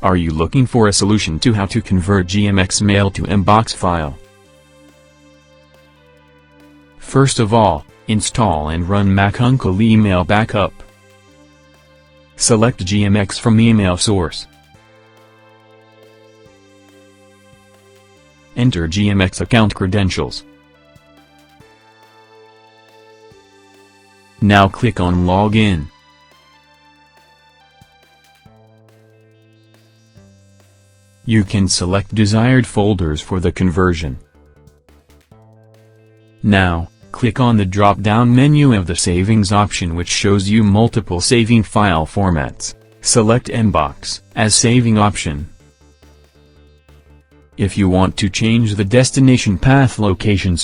Are you looking for a solution to how to convert GMX Mail to Mbox file? First of all, install and run Mac Email Backup. Select GMX from email source. Enter GMX account credentials. Now click on Login. You can select desired folders for the conversion. Now, click on the drop-down menu of the Savings option, which shows you multiple saving file formats. Select Mbox as saving option. If you want to change the destination path location,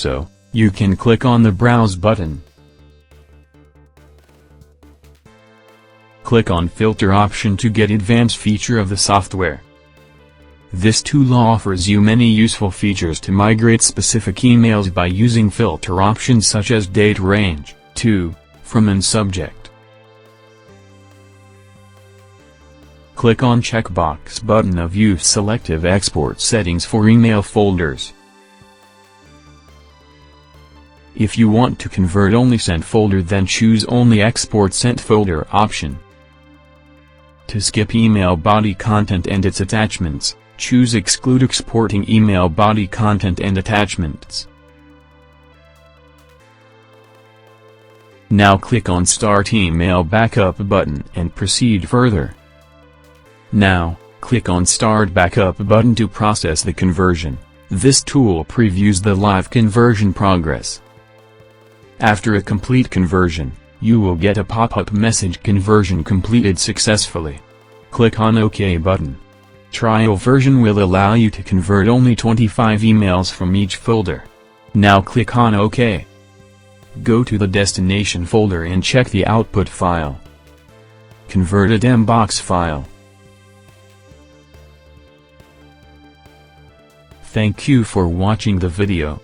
you can click on the Browse button. Click on Filter option to get advanced feature of the software. This tool offers you many useful features to migrate specific emails by using filter options such as date range, to, from and subject. Click on checkbox button of Use selective export settings for email folders. If you want to convert only sent folder, then choose only export sent folder option. To skip email body content and its attachments, choose Exclude exporting email body content and attachments. Now click on Start Email Backup button and proceed further. Now, click on Start Backup button to process the conversion. This tool previews the live conversion progress. After a complete conversion, you will get a pop-up message, "Conversion completed successfully." Click on OK button. Trial version will allow you to convert only 25 emails from each folder. Now click on OK. Go to the destination folder and check the output file. Converted Mbox file. Thank you for watching the video.